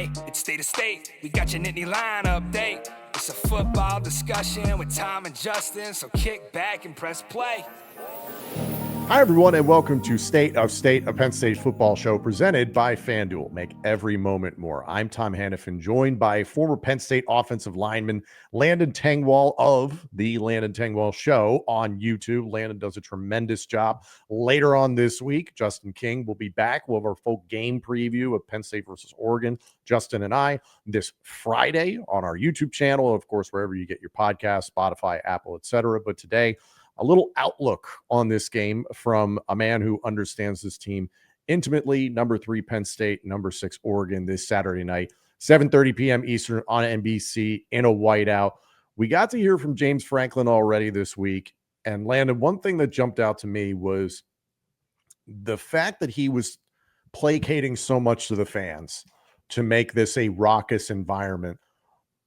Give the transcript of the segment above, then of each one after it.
Hey, it's State of State. We got your Nittany Lion update. It's a football discussion with Tom and Justin, so kick back and press play. Hi, everyone, and welcome to State, a Penn State football show presented by FanDuel. Make every moment more. I'm Tom Hannafin, joined by former Penn State offensive lineman Landon Tengwall of the Landon Tengwall Show on YouTube. Landon does a tremendous job. Later on this week, Justin King will be back. We'll have our full game preview of Penn State versus Oregon, Justin and I, this Friday on our YouTube channel, of course, wherever you get your podcast, Spotify, Apple, etc. But today, a little outlook on this game from a man who understands this team intimately. Number 3 Penn State, number 6 Oregon this Saturday night, 7:30 p.m. Eastern on NBC in a whiteout. We got to hear from James Franklin already this week. And Landon, one thing that jumped out to me was the fact that he was placating so much to the fans to make this a raucous environment.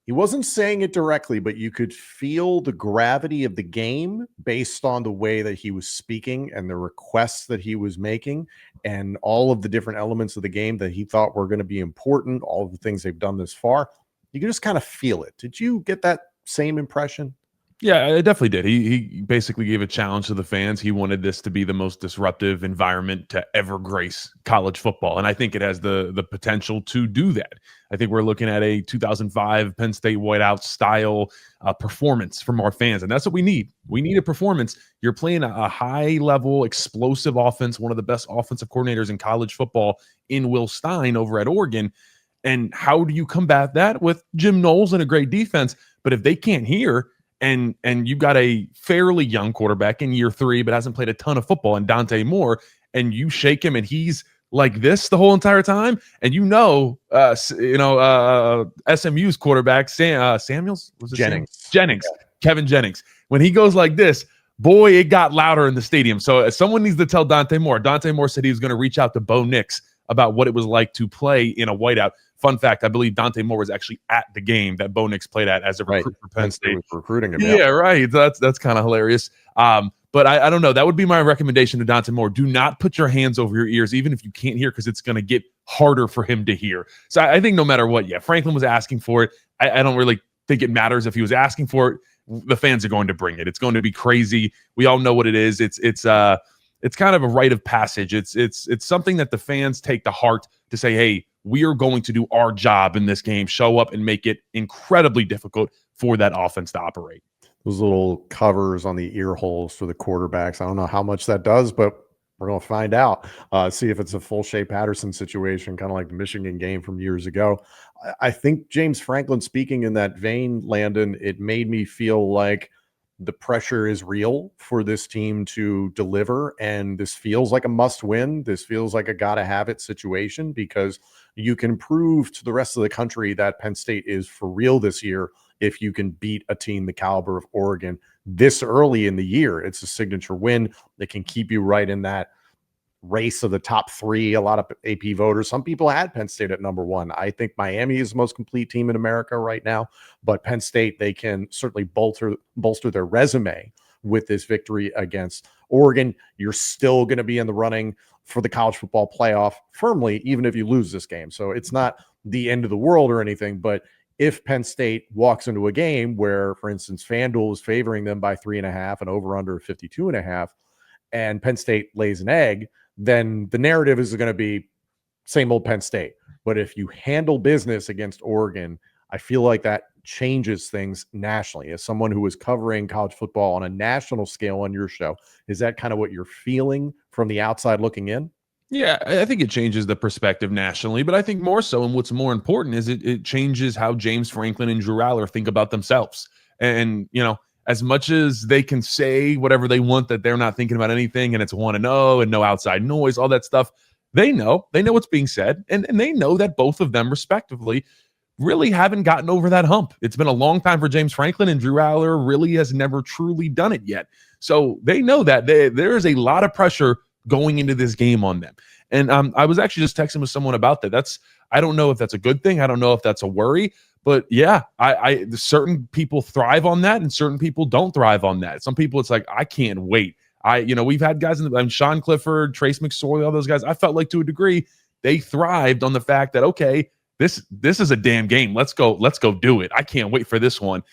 He wasn't saying it directly, but you could feel the gravity of the game based on the way that he was speaking and the requests that he was making and all of the different elements of the game that he thought were going to be important, all of the things they've done this far. You can just kind of feel it. Did you get that same impression? Yeah, it definitely did. He basically gave a challenge to the fans. He wanted this to be the most disruptive environment to ever grace college football. And I think it has the potential to do that. I think we're looking at a 2005 Penn State whiteout style performance from our fans. And that's what we need. We need a performance. You're playing a high level, explosive offense, one of the best offensive coordinators in college football in Will Stein over at Oregon. And how do you combat that? With Jim Knowles and a great defense. But if they can't hear, and you've got a fairly young quarterback in year 3, but hasn't played a ton of football, and Dante Moore, and you shake him and he's like this the whole entire time, and SMU's quarterback Samuels, was it Jennings, yeah. Kevin Jennings, when he goes like this, boy, it got louder in the stadium. So someone needs to tell Dante Moore. Dante Moore said he was going to reach out to Bo Nix about what it was like to play in a whiteout. Fun fact, I believe Dante Moore was actually at the game that Bo Nix played at as a recruit for Penn State. Was recruiting him. Yeah, right. That's kind of hilarious. But I don't know. That would be my recommendation to Dante Moore. Do not put your hands over your ears, even if you can't hear, because it's going to get harder for him to hear. So I think no matter what, Franklin was asking for it. I don't really think it matters if he was asking for it. The fans are going to bring it. It's going to be crazy. We all know what it is. It's kind of a rite of passage. It's something that the fans take to heart to say, hey, we are going to do our job in this game, show up and make it incredibly difficult for that offense to operate. Those little covers on the ear holes for the quarterbacks. I don't know how much that does, but we're going to find out. See if it's a full Shea Patterson situation, kind of like the Michigan game from years ago. I think James Franklin speaking in that vein, Landon, it made me feel like the pressure is real for this team to deliver, and this feels like a must-win. This feels like a gotta-have-it situation because you can prove to the rest of the country that Penn State is for real this year if you can beat a team the caliber of Oregon this early in the year. It's a signature win that can keep you right in that race of the top 3. A lot of AP voters, some people had Penn State at number 1. I think Miami is the most complete team in America right now, but Penn State, they can certainly bolster their resume with this victory against Oregon. You're still going to be in the running for the college football playoff firmly, even if you lose this game. So it's not the end of the world or anything, but if Penn State walks into a game where, for instance, FanDuel is favoring them by 3.5 and over under 52.5, and Penn State lays an egg, then the narrative is going to be same old Penn State. But if you handle business against Oregon, I feel like that changes things nationally. As someone who is covering college football on a national scale on your show, is that kind of what you're feeling from the outside looking in? Yeah, I think it changes the perspective nationally, but I think more so, and what's more important is it changes how James Franklin and Drew Allar think about themselves. And, as much as they can say whatever they want, that they're not thinking about anything and it's 1-0 and no outside noise, all that stuff, they know what's being said. And they know that both of them respectively really haven't gotten over that hump. It's been a long time for James Franklin, and Drew Allar really has never truly done it yet. So they know that there is a lot of pressure going into this game on them. And I was actually just texting with someone about that. I don't know if that's a good thing. I don't know if that's a worry. But yeah, certain people thrive on that and certain people don't thrive on that. Some people, it's like, I can't wait. We've had guys Sean Clifford, Trace McSorley, all those guys. I felt like to a degree, they thrived on the fact that, okay, this is a damn game. Let's go do it. I can't wait for this one.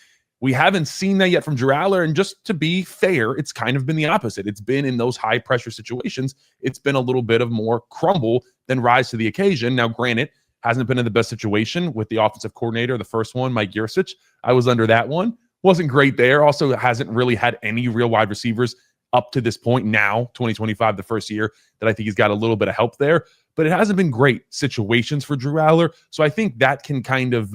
We haven't seen that yet from Drew Aller, and just to be fair, it's kind of been the opposite. It's been in those high pressure situations, it's been a little bit of more crumble than rise to the occasion. Now, granted, hasn't been in the best situation with the offensive coordinator, the first one, Mike Yurcich. I was under that one. Wasn't great there. Also hasn't really had any real wide receivers up to this point now, 2025, the first year that I think he's got a little bit of help there. But it hasn't been great situations for Drew Aller. So I think that can kind of,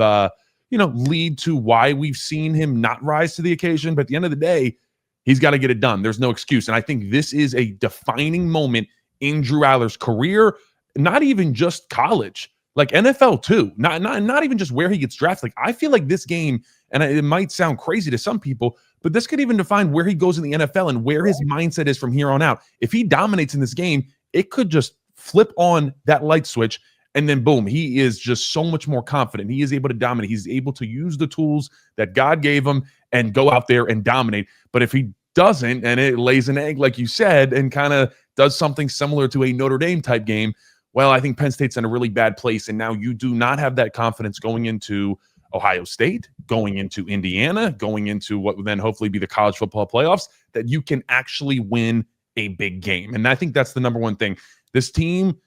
lead to why we've seen him not rise to the occasion. But at the end of the day, he's got to get it done. There's no excuse. And I think this is a defining moment in Drew Aller's career, not even just college. Like NFL too, not even just where he gets drafted. Like I feel like this game, and it might sound crazy to some people, but this could even define where he goes in the NFL and where his mindset is from here on out. If he dominates in this game, it could just flip on that light switch, and then boom, he is just so much more confident. He is able to dominate. He's able to use the tools that God gave him and go out there and dominate. But if he doesn't, and it lays an egg, like you said, and kind of does something similar to a Notre Dame type game, well, I think Penn State's in a really bad place, and now you do not have that confidence going into Ohio State, going into Indiana, going into what would then hopefully be the college football playoffs, that you can actually win a big game. And I think that's the number one thing. This team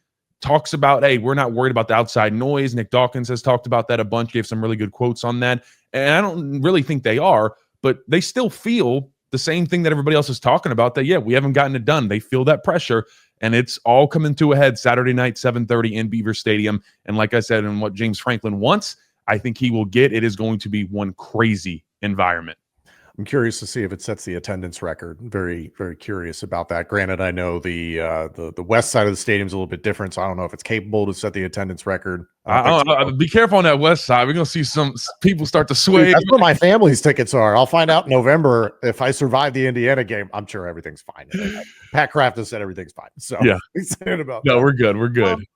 talks about, hey, we're not worried about the outside noise. Nick Dawkins has talked about that a bunch, gave some really good quotes on that. And I don't really think they are, but they still feel the same thing that everybody else is talking about, that, yeah, we haven't gotten it done. They feel that pressure. And it's all coming to a head Saturday night, 7:30 in Beaver Stadium. And like I said, and what James Franklin wants, I think he will get. It is going to be one crazy environment. I'm curious to see if it sets the attendance record. Very, very curious about that. Granted, I know the west side of the stadium is a little bit different, so I don't know if it's capable to set the attendance record. Be careful on that west side. We're going to see some people start to sway. Dude, that's where my family's tickets are. I'll find out in November if I survive the Indiana game. I'm sure everything's fine. Pat Kraft has said everything's fine. So yeah, excited about no, that. we're good. We're good.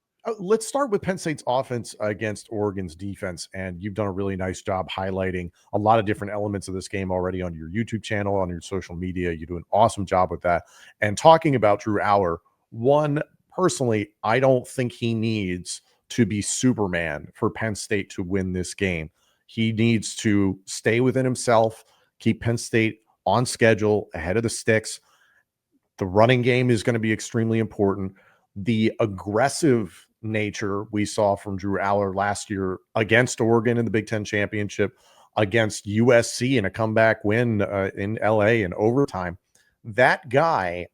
Let's start with Penn State's offense against Oregon's defense. And you've done a really nice job highlighting a lot of different elements of this game already on your YouTube channel, on your social media. You do an awesome job with that. And talking about Drew Aller, one, personally, I don't think he needs to be Superman for Penn State to win this game. He needs to stay within himself, keep Penn State on schedule, ahead of the sticks. The running game is going to be extremely important. The aggressive nature we saw from Drew Aller last year against Oregon in the Big Ten Championship, against USC in a comeback win in LA in overtime. That guy,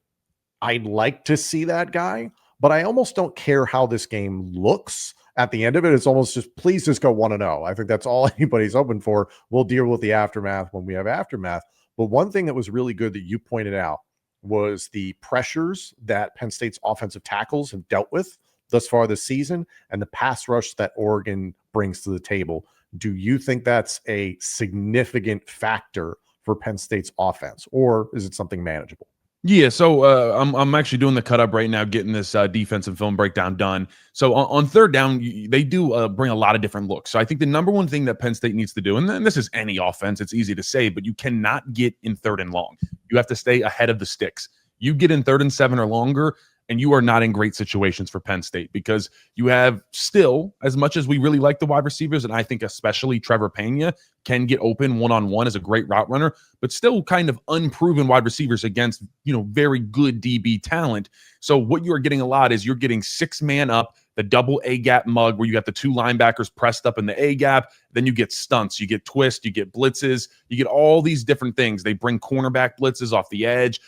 I'd like to see that guy, but I almost don't care how this game looks. At the end of it, it's almost just, please just go 1-0. I think that's all anybody's hoping for. We'll deal with the aftermath when we have aftermath. But one thing that was really good that you pointed out was the pressures that Penn State's offensive tackles have dealt with thus far this season and the pass rush that Oregon brings to the table. Do you think that's a significant factor for Penn State's offense, or is it something manageable? Yeah, so I'm actually doing the cut up right now, getting this defensive film breakdown done. So on third down, they do bring a lot of different looks. So I think the number one thing that Penn State needs to do, and this is any offense, it's easy to say, but you cannot get in third and long. You have to stay ahead of the sticks. You get in 3rd and 7 or longer, and you are not in great situations for Penn State, because you have still, as much as we really like the wide receivers, and I think especially Trevor Pena can get open one-on-one as a great route runner, but still kind of unproven wide receivers against, very good DB talent. So what you are getting a lot is you're getting 6-man up, the double A-gap mug, where you got the 2 linebackers pressed up in the A-gap. Then you get stunts, you get twists, you get blitzes, you get all these different things. They bring cornerback blitzes off the edge.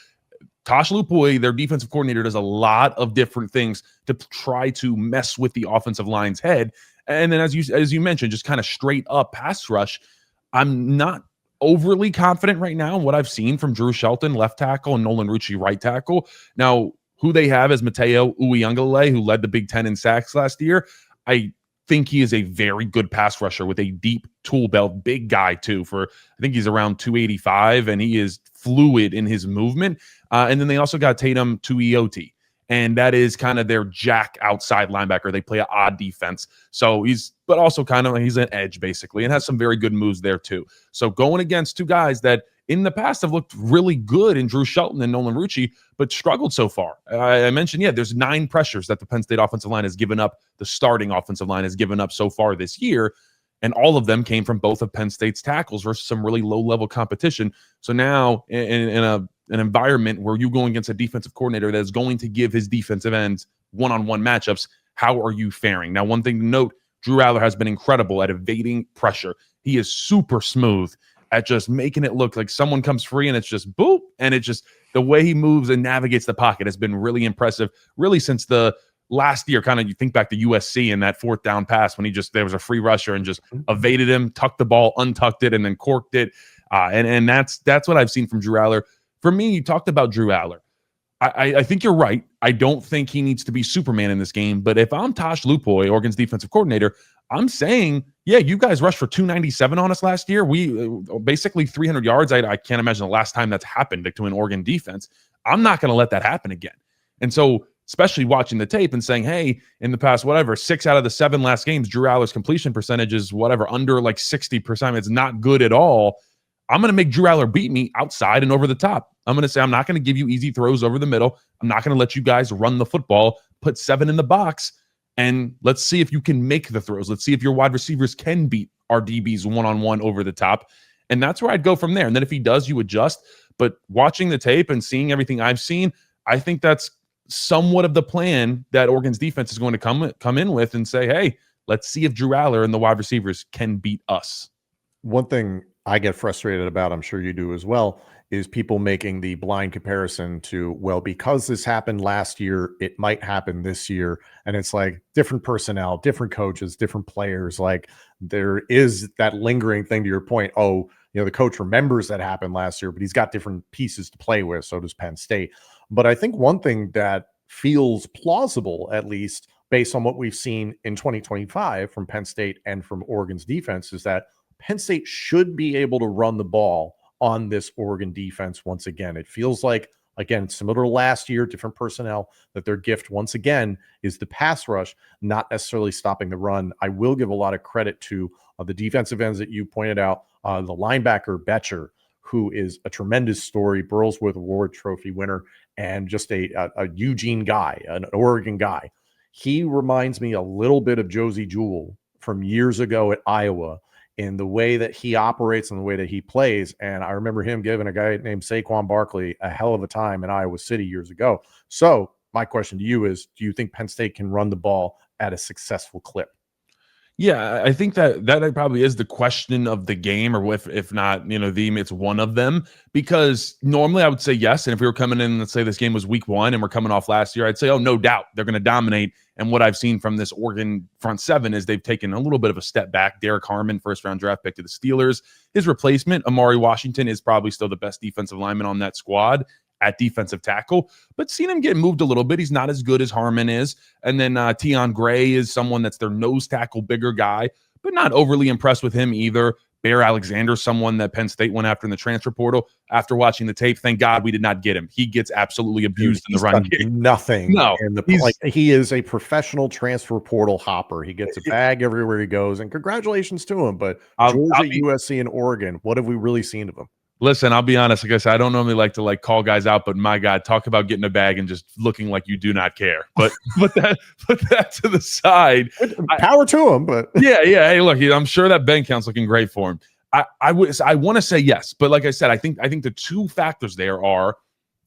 Tosh Lupoi, their defensive coordinator, does a lot of different things to try to mess with the offensive line's head. And then as you mentioned, just kind of straight up pass rush. I'm not overly confident right now in what I've seen from Drew Shelton, left tackle, and Nolan Rucci, right tackle. Now, who they have is Mateo Uiagalelei, who led the Big Ten in sacks last year. I think he is a very good pass rusher with a deep tool belt, big guy too. I think he's around 285, and he is fluid in his movement. And then they also got Tatum Tuioti. and that is kind of their jack outside linebacker. They play an odd defense. So but also kind of he's an edge basically, and has some very good moves there too. So going against two guys that in the past have looked really good in Drew Shelton and Nolan Rucci, but struggled so far. I mentioned, there's 9 pressures that the Penn State offensive line has given up. The starting offensive line has given up so far this year. And all of them came from both of Penn State's tackles versus some really low-level competition. So now in an environment where you're going against a defensive coordinator that is going to give his defensive ends one-on-one matchups, how are you faring? Now, one thing to note, Drew Aller has been incredible at evading pressure. He is super smooth at just making it look like someone comes free and it's just boop. And it just, the way he moves and navigates the pocket has been really impressive, really since the last year. Kind of, you think back to USC and that 4th down pass when there was a free rusher and just evaded him, tucked the ball, untucked it, and then corked it. And that's what I've seen from Drew Aller. For me, you talked about Drew Aller. I think you're right. I don't think he needs to be Superman in this game. But if I'm Tosh Lupoy, Oregon's defensive coordinator, I'm saying, you guys rushed for 297 on us last year. We basically 300 yards. I can't imagine the last time that's happened to an Oregon defense. I'm not going to let that happen again. And so, especially watching the tape and saying, hey, in the past, 6 out of the 7 last games, Drew Aller's completion percentage is under like 60%. It's not good at all. I'm going to make Drew Aller beat me outside and over the top. I'm going to say, I'm not going to give you easy throws over the middle. I'm not going to let you guys run the football, put 7 in the box, and let's see if you can make the throws. Let's see if your wide receivers can beat our DBs one-on-one over the top. And that's where I'd go from there. And then if he does, you adjust. But watching the tape and seeing everything I've seen, I think that's somewhat of the plan that Oregon's defense is going to come in with and say, hey, let's see if Drew Aller and the wide receivers can beat us. One thing I get frustrated about, I'm sure you do as well, is people making the blind comparison to, well, because this happened last year, it might happen this year. And it's like different personnel, different coaches, different players. Like there is that lingering thing to your point. Oh, the coach remembers that happened last year, but he's got different pieces to play with. So does Penn State. But I think one thing that feels plausible, at least based on what we've seen in 2025 from Penn State and from Oregon's defense, is that Penn State should be able to run the ball on this Oregon defense once again. It feels like, again, similar to last year, different personnel, that their gift once again is the pass rush, not necessarily stopping the run. I will give a lot of credit to the defensive ends that you pointed out, the linebacker Betcher, who is a tremendous story, Burlsworth Award Trophy winner, and just a Eugene guy, an Oregon guy. He reminds me a little bit of Josie Jewell from years ago at Iowa, in the way that he operates and the way that he plays. And I remember him giving a guy named Saquon Barkley a hell of a time in Iowa City years ago. So my question to you is, do you think Penn State can run the ball at a successful clip? Yeah, I think that probably is the question of the game, or if not, it's one of them, because normally I would say yes. And if we were coming in, let's say this game was week 1 and we're coming off last year, I'd say, oh, no doubt they're going to dominate. And what I've seen from this Oregon front 7 is they've taken a little bit of a step back. Derek Harmon, 1st-round draft pick to the Steelers. His replacement, Amari Washington, is probably still the best defensive lineman on that squad at defensive tackle, but seen him get moved a little bit. He's not as good as Harmon is. And then Tion Gray is someone that's their nose tackle, bigger guy, but not overly impressed with him either. Bear Alexander, someone that Penn State went after in the transfer portal. After watching the tape, thank God we did not get him. He gets absolutely abused in the run game. Nothing. No, he is a professional transfer portal hopper. He gets a bag everywhere he goes, and congratulations to him. But Georgia, USC, and Oregon, what have we really seen of him? Listen, I'll be honest. Like I said, I don't normally like to call guys out, but my God, talk about getting a bag and just looking like you do not care. But put that to the side. Power to him, but yeah. Hey, look, I'm sure that bank account's looking great for him. I want to say yes, but like I said, I think the two factors there are,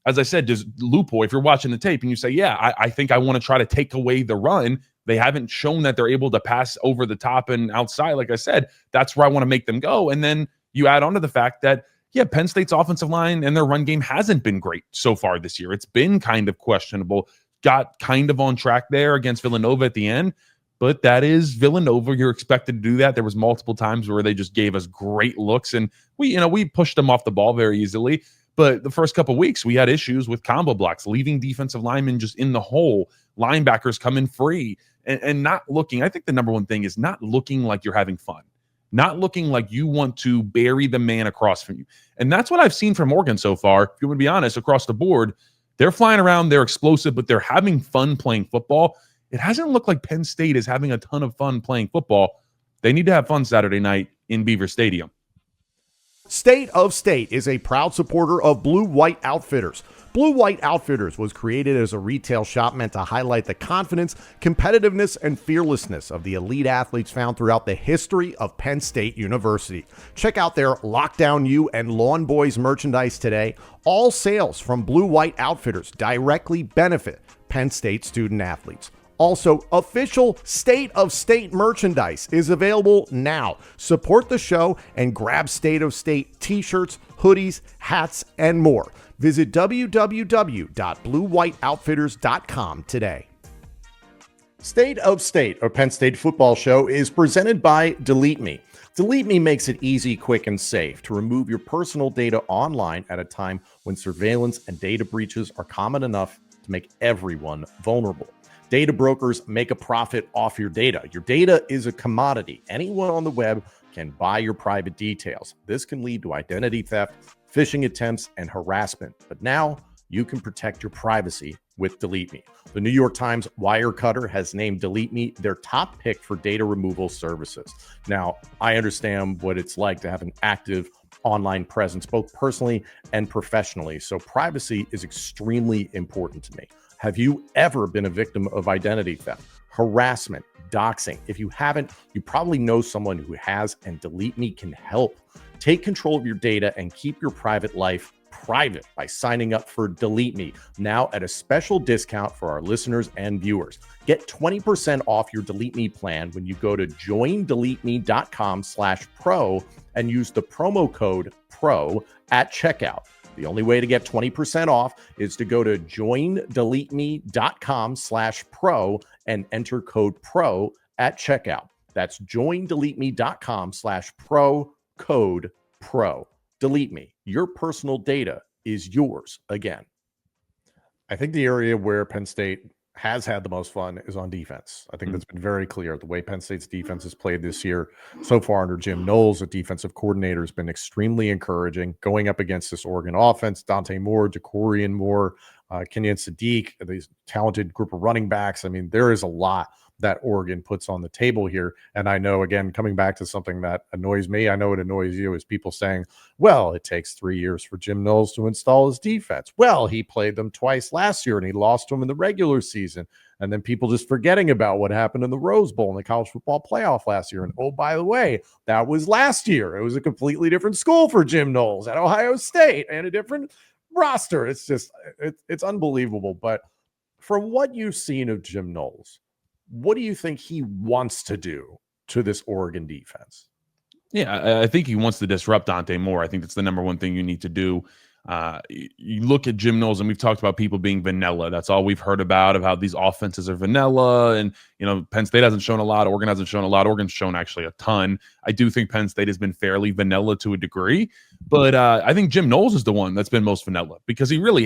as I said, does Lupo, if you're watching the tape and you say, yeah, I think I want to try to take away the run. They haven't shown that they're able to pass over the top and outside. Like I said, that's where I want to make them go. And then you add on to the fact that, yeah, Penn State's offensive line and their run game hasn't been great so far this year. It's been kind of questionable. Got kind of on track there against Villanova at the end, but that is Villanova. You're expected to do that. There was multiple times where they just gave us great looks, and we pushed them off the ball very easily. But the first couple of weeks, we had issues with combo blocks, leaving defensive linemen just in the hole, linebackers coming free, and not looking. I think the number one thing is not looking like you're having fun. Not looking like you want to bury the man across from you. And that's what I've seen from Oregon so far. If you want to be honest, across the board, They're flying around, they're explosive, but they're having fun playing football. It hasn't looked like Penn State is having a ton of fun playing football. They need to have fun Saturday night in Beaver Stadium. State of State is a proud supporter of Blue White Outfitters. Blue White Outfitters was created as a retail shop meant to highlight the confidence, competitiveness, and fearlessness of the elite athletes found throughout the history of Penn State University. Check out their Lockdown U and Lawn Boys merchandise today. All sales from Blue White Outfitters directly benefit Penn State student athletes. Also, official State of State merchandise is available now. Support the show and grab State of State t-shirts, hoodies, hats, and more. Visit www.bluewhiteoutfitters.com today. State of State, or Penn State football show, is presented by Delete Me. Delete Me makes it easy, quick, and safe to remove your personal data online at a time when surveillance and data breaches are common enough to make everyone vulnerable. Data brokers make a profit off your data. Your data is a commodity. Anyone on the web can buy your private details. This can lead to identity theft, phishing attempts, and harassment. But now you can protect your privacy with Delete Me. The New York Times Wirecutter has named Delete Me their top pick for data removal services. Now, I understand what it's like to have an active online presence, both personally and professionally. So privacy is extremely important to me. Have you ever been a victim of identity theft, harassment, doxing? If you haven't, you probably know someone who has, and Delete Me can help. Take control of your data and keep your private life private by signing up for Delete Me now at a special discount for our listeners and viewers. Get 20% off your Delete Me plan when you go to joindeleteme.com/pro and use the promo code PRO at checkout. The only way to get 20% off is to go to joindeleteme.com/pro and enter code PRO at checkout. That's joindeleteme.com/pro, code PRO. Delete Me. Your personal data is yours again. I think the area where Penn State has had the most fun is on defense. I think that's been very clear. The way Penn State's defense has played this year so far under Jim Knowles, the defensive coordinator, has been extremely encouraging. Going up against this Oregon offense, Dante Moore, Jacorian Moore, Kenyon Sadiq, these talented group of running backs. I mean, there is a lot that Oregon puts on the table here. And I know, again, coming back to something that annoys me, I know it annoys you, is people saying, well, it takes 3 years for Jim Knowles to install his defense. Well, he played them twice last year and he lost to them in the regular season. And then people just forgetting about what happened in the Rose Bowl in the college football playoff last year. And oh, by the way, that was last year. It was a completely different school for Jim Knowles at Ohio State and a different roster. It's just, it's unbelievable. But from what you've seen of Jim Knowles, what do you think he wants to do to this Oregon defense? Yeah, I think he wants to disrupt Dante Moore. I think that's the number one thing you need to do. You look at Jim Knowles, and we've talked about people being vanilla. That's all we've heard about, of how these offenses are vanilla. And, you know, Penn State hasn't shown a lot. Oregon hasn't shown a lot. Oregon's shown actually a ton. I do think Penn State has been fairly vanilla to a degree. But I think Jim Knowles is the one that's been most vanilla, because he really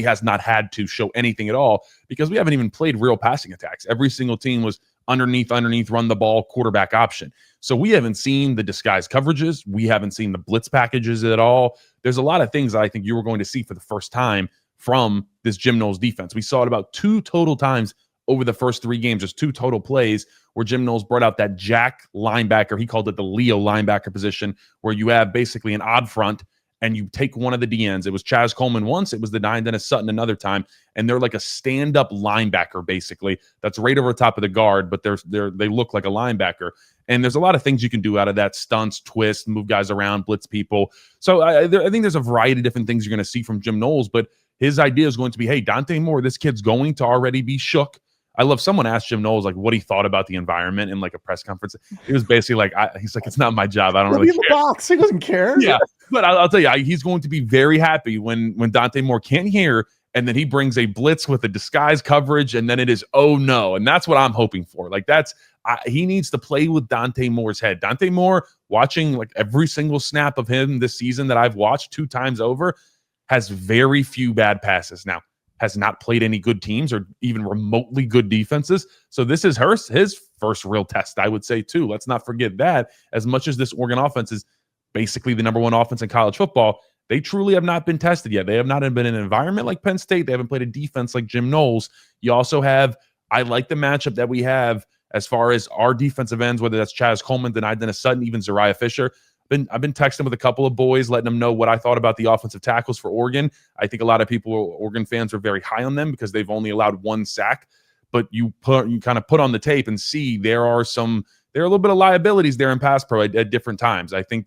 has not had to show anything at all, because we haven't even played real passing attacks. Every single team was underneath, run the ball, quarterback option. So we haven't seen the disguised coverages. We haven't seen the blitz packages at all. There's a lot of things that I think you were going to see for the first time from this Jim Knowles defense. We saw it about 2 total times over the first 3 games, just 2 total plays where Jim Knowles brought out that jack linebacker. He called it the Leo linebacker position, where you have basically an odd front and you take one of the DNs. It was Chaz Coleman once, it was the Dine Dennis Sutton another time, and they're like a stand-up linebacker basically that's right over top of the guard, but they look like a linebacker. And there's a lot of things you can do out of that: stunts, twists, move guys around, blitz people. So I think there's a variety of different things you're going to see from Jim Knowles, but his idea is going to be, hey, Dante Moore, this kid's going to already be shook. I love, someone asked Jim Knowles like what he thought about the environment in like a press conference. He was basically like, he's like, it's not my job. I don't really care. The box. He doesn't care. Yeah, but I'll tell you, he's going to be very happy when Dante Moore can't hear, and then he brings a blitz with a disguised coverage, and then it is, oh no. And that's what I'm hoping for. Like he needs to play with Dante Moore's head. Dante Moore, watching like every single snap of him this season that I've watched 2 times over, has very few bad passes. Now, has not played any good teams or even remotely good defenses. So this is his first real test, I would say, too. Let's not forget that. As much as this Oregon offense is basically the number 1 offense in college football, They truly have not been tested yet. They have not been in an environment like Penn State. They haven't played a defense like Jim Knowles. You also have, I like the matchup that we have as far as our defensive ends, whether that's Chaz Coleman, Dennis Sutton, even Zariah Fisher. I've been texting with a couple of boys, letting them know what I thought about the offensive tackles for Oregon. I think a lot of people, Oregon fans, are very high on them because they've only allowed 1 sack. But you kind of put on the tape and see there are a little bit of liabilities there in pass pro at different times. I think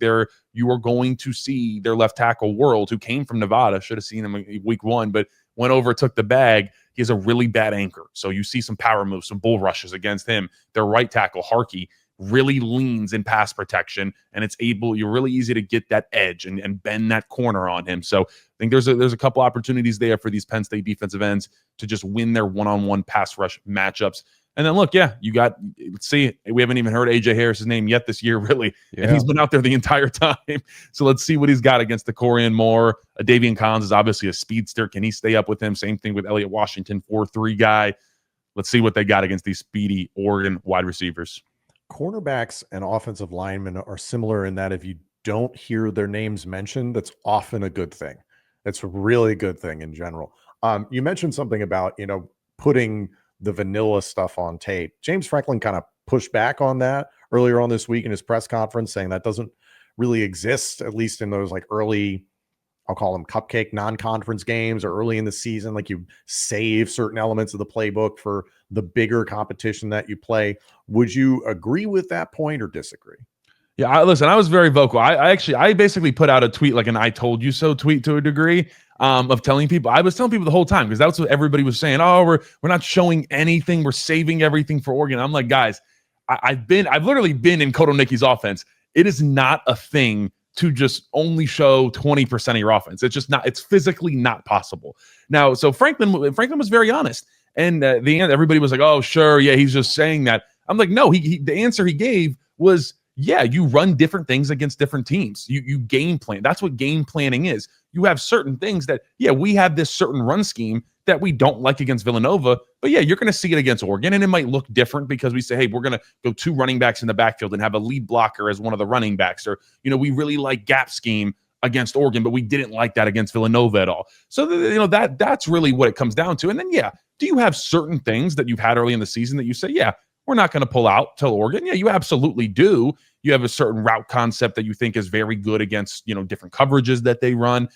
you are going to see their left tackle World, who came from Nevada, should have seen him in week 1, but went over, took the bag. He has a really bad anchor. So you see some power moves, some bull rushes against him. Their right tackle, Harkey, really leans in pass protection, and you're really easy to get that edge and bend that corner on him. So I think there's a couple opportunities there for these Penn State defensive ends to just win their one-on-one pass rush matchups. And then look, let's see. We haven't even heard AJ Harris's name yet this year, really. Yeah. And he's been out there the entire time. So let's see what he's got against the Corian Moore. Davian Collins is obviously a speedster. Can he stay up with him? Same thing with Elliott Washington, 4'3" guy. Let's see what they got against these speedy Oregon wide receivers. Cornerbacks and offensive linemen are similar in that if you don't hear their names mentioned, that's often a good thing. It's a really good thing in general. You mentioned something about, putting the vanilla stuff on tape. James Franklin kind of pushed back on that earlier on this week in his press conference, saying that doesn't really exist, at least in those like early, I'll call them cupcake non-conference games or early in the season. Like you save certain elements of the playbook for the bigger competition that you play. Would you agree with that point or disagree? Yeah, I was very vocal. I basically put out a tweet, like an "I told you so" tweet to a degree, of telling people. I was telling people the whole time because that's what everybody was saying. Oh, we're not showing anything. We're saving everything for Oregon. I'm like, guys, I've literally been in Kotelnicki's offense. It is not a thing to just only show 20% of your offense. It's just not. It's physically not possible. Now, so Franklin was very honest, and everybody was like, "Oh, sure, yeah, he's just saying that." I'm like, no. The answer he gave was, yeah, you run different things against different teams. You game plan. That's what game planning is. You have certain things that, yeah, we have this certain run scheme that we don't like against Villanova, but yeah, you're going to see it against Oregon, and it might look different because we say, hey, we're going to go 2 running backs in the backfield and have a lead blocker as one of the running backs, or, we really like gap scheme against Oregon, but we didn't like that against Villanova at all. So, that's really what it comes down to. And then, yeah, do you have certain things that you've had early in the season that you say, yeah, we're not going to pull out till Oregon? Yeah, you absolutely do. You have a certain route concept that you think is very good against, different coverages that they run.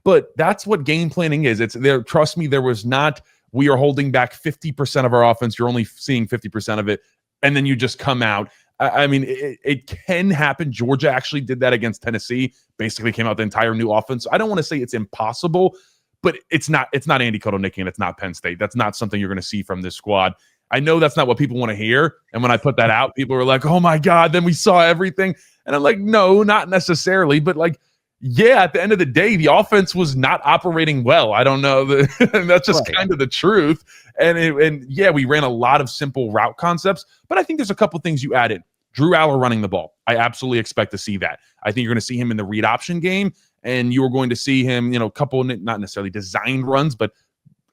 But that's what game planning is. It's there. Trust me, there was not, we are holding back 50% of our offense. You're only seeing 50% of it. And then you just come out. I mean, it can happen. Georgia actually did that against Tennessee, basically came out the entire new offense. I don't want to say it's impossible, but it's not Andy Kotelnicki and it's not Penn State. That's not something you're going to see from this squad. I know that's not what people want to hear. And when I put that out, people were like, oh my God, then we saw everything. And I'm like, no, not necessarily. But like, yeah, at the end of the day, the offense was not operating well. I don't know. That's just kind of the truth. And yeah, we ran a lot of simple route concepts, but I think there's a couple things you added. Drew Aller running the ball. I absolutely expect to see that. I think you're going to see him in the read option game, and you're going to see him, a couple, not necessarily designed runs, but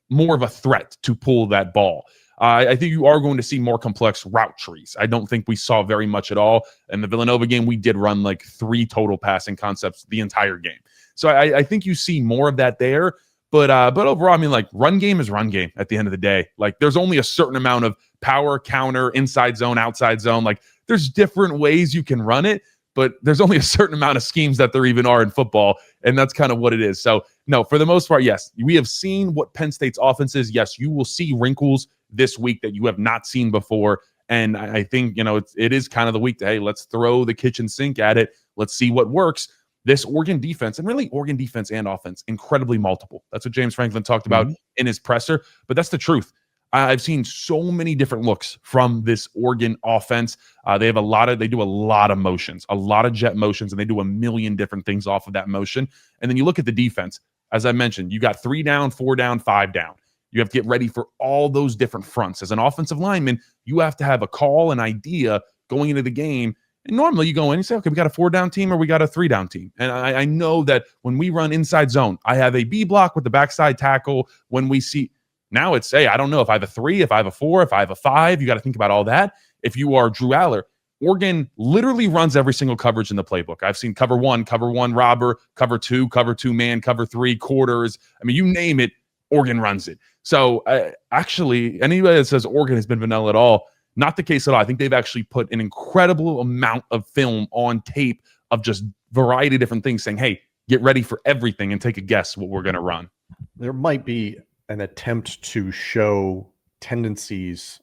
more of a threat to pull that ball. I think you are going to see more complex route trees. I don't think we saw very much at all. In the Villanova game, we did run like 3 total passing concepts the entire game. So I think you see more of that there. But overall, I mean, like, run game is run game at the end of the day. Like, there's only a certain amount of power, counter, inside zone, outside zone. Like, there's different ways you can run it, but there's only a certain amount of schemes that there even are in football, and that's kind of what it is. So, no, for the most part, yes, we have seen what Penn State's offense is. Yes, you will see wrinkles this week that you have not seen before, and I think, it is kind of the week to, hey, let's throw the kitchen sink at it. Let's see what works. This Oregon defense, and really Oregon defense and offense, incredibly multiple. That's what James Franklin talked about in his presser, but that's the truth. I've seen so many different looks from this Oregon offense. They do a lot of motions, a lot of jet motions, and they do a million different things off of that motion. And then you look at the defense. As I mentioned, you got 3 down, 4 down, 5 down. You have to get ready for all those different fronts. As an offensive lineman, you have to have a call, an idea going into the game. And normally you go in and say, okay, we got a 4-down team or we got a 3-down team. And I know that when we run inside zone, I have a B block with the backside tackle. When we see now, it's, hey, I don't know if I have a 3, if I have a 4, if I have a 5. You got to think about all that. If you are Drew Aller, Oregon literally runs every single coverage in the playbook. I've seen cover one robber, cover two man, cover three quarters. I mean, you name it, Oregon runs it. So actually, anybody that says Oregon has been vanilla at all, not the case at all. I think they've actually put an incredible amount of film on tape of just variety of different things saying, hey, get ready for everything and take a guess what we're going to run. There might be an attempt to show tendencies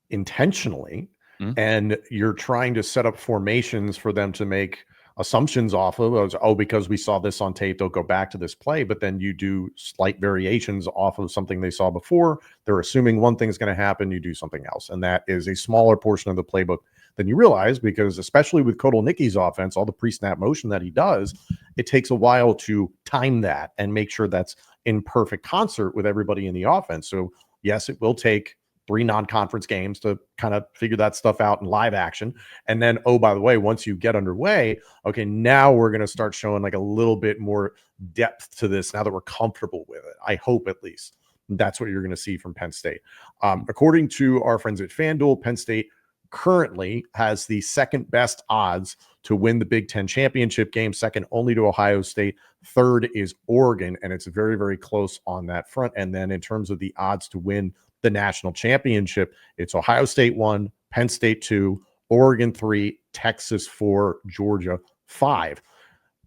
intentionally, and you're trying to set up formations for them to make assumptions off of, because we saw this on tape, they'll go back to this play, but then you do slight variations off of something they saw before. They're assuming one thing's going to happen, you do something else. And that is a smaller portion of the playbook than you realize, because especially with Kotelnicki's offense, all the pre-snap motion that he does, it takes a while to time that and make sure that's in perfect concert with everybody in the offense. So yes, it will take 3 non-conference games to kind of figure that stuff out in live action. And then, oh, by the way, once you get underway, okay, now we're going to start showing like a little bit more depth to this now that we're comfortable with it. I hope at least that's what you're going to see from Penn State. According to our friends at FanDuel, Penn State currently has the second best odds to win the Big Ten championship game, second only to Ohio State. Third is Oregon, and it's very, very close on that front. And then in terms of the odds to win the national championship, it's Ohio State 1, Penn State 2, Oregon 3, Texas 4, Georgia 5.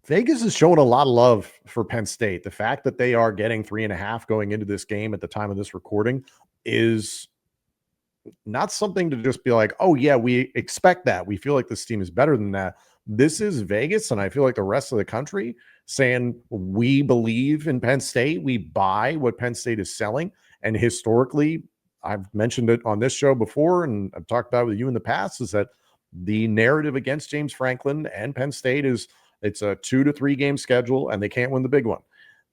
Vegas is showing a lot of love for Penn State. The fact that they are getting 3.5 going into this game at the time of this recording is not something to just be like, oh yeah, we expect that. We feel like this team is better than that. This is Vegas, and I feel like the rest of the country saying we believe in Penn State. We buy what Penn State is selling. And historically, I've mentioned it on this show before, and I've talked about it with you in the past, is that the narrative against James Franklin and Penn State is it's a 2 to 3 game schedule, and they can't win the big one.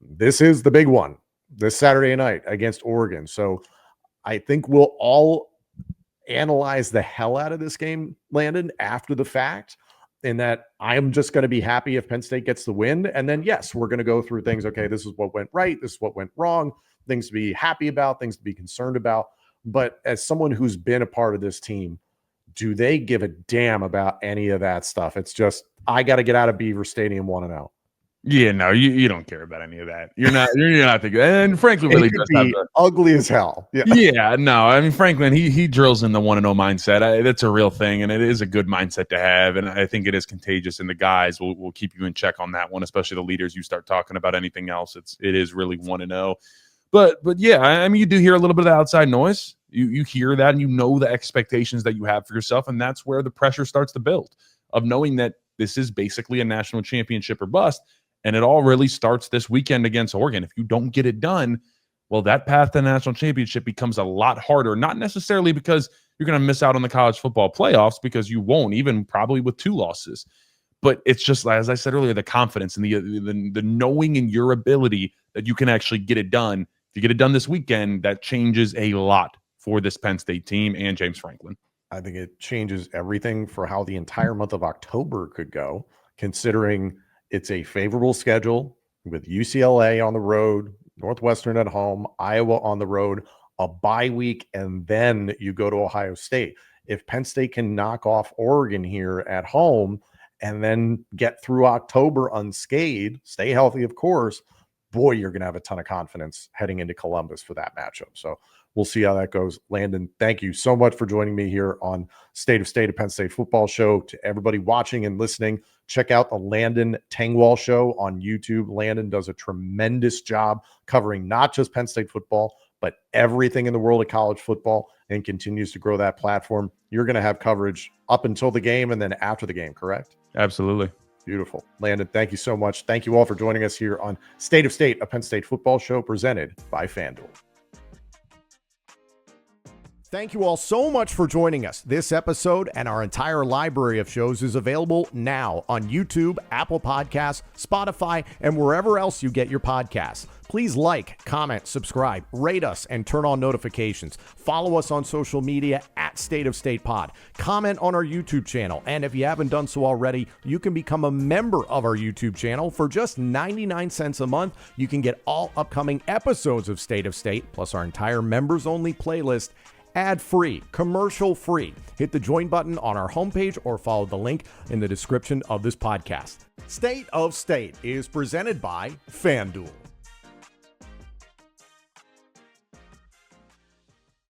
This is the big one this Saturday night against Oregon. So I think we'll all analyze the hell out of this game, Landon, after the fact, in that I'm just going to be happy if Penn State gets the win. And then, yes, we're going to go through things. Okay, this is what went right. This is what went wrong. Things to be happy about, things to be concerned about. But as someone who's been a part of this team, do they give a damn about any of that stuff? It's just, I got to get out of Beaver Stadium 1-0. Yeah, no, you don't care about any of that. You're not thinking. And Franklin really does have the ugly as hell. Yeah, no, I mean Franklin, he drills in the 1-0 mindset. That's a real thing, and it is a good mindset to have. And I think it is contagious. And the guys will keep you in check on that one, especially the leaders. You start talking about anything else, it is really 1-0. But yeah, I mean, you do hear a little bit of outside noise. You hear that, and you know the expectations that you have for yourself, and that's where the pressure starts to build of knowing that this is basically a national championship or bust. And it all really starts this weekend against Oregon. If you don't get it done, well, that path to the national championship becomes a lot harder, not necessarily because you're going to miss out on the college football playoffs, because you won't, even probably with 2 losses. But it's just, as I said earlier, the confidence and the knowing in your ability that you can actually get it done. If you get it done this weekend, that changes a lot for this Penn State team and James Franklin. I think it changes everything for how the entire month of October could go, considering it's a favorable schedule with UCLA on the road, Northwestern at home, Iowa on the road, a bye week, and then you go to Ohio State. If Penn State can knock off Oregon here at home and then get through October unscathed, stay healthy, of course, boy, you're going to have a ton of confidence heading into Columbus for that matchup. So we'll see how that goes. Landon, thank you so much for joining me here on State of State, a Penn State football show. To everybody watching and listening, check out the Landon Tengwall show on YouTube. Landon does a tremendous job covering not just Penn State football, but everything in the world of college football, and continues to grow that platform. You're going to have coverage up until the game and then after the game, correct? Absolutely. Beautiful. Landon, thank you so much. Thank you all for joining us here on State of State, a Penn State football show presented by FanDuel. Thank you all so much for joining us. This episode and our entire library of shows is available now on YouTube, Apple Podcasts, Spotify, and wherever else you get your podcasts. Please like, comment, subscribe, rate us, and turn on notifications. Follow us on social media at State of State Pod. Comment on our YouTube channel. And if you haven't done so already, you can become a member of our YouTube channel. For just 99 cents a month, you can get all upcoming episodes of State of State, plus our entire members-only playlist, ad-free, commercial-free. Hit the join button on our homepage or follow the link in the description of this podcast. State of State is presented by FanDuel.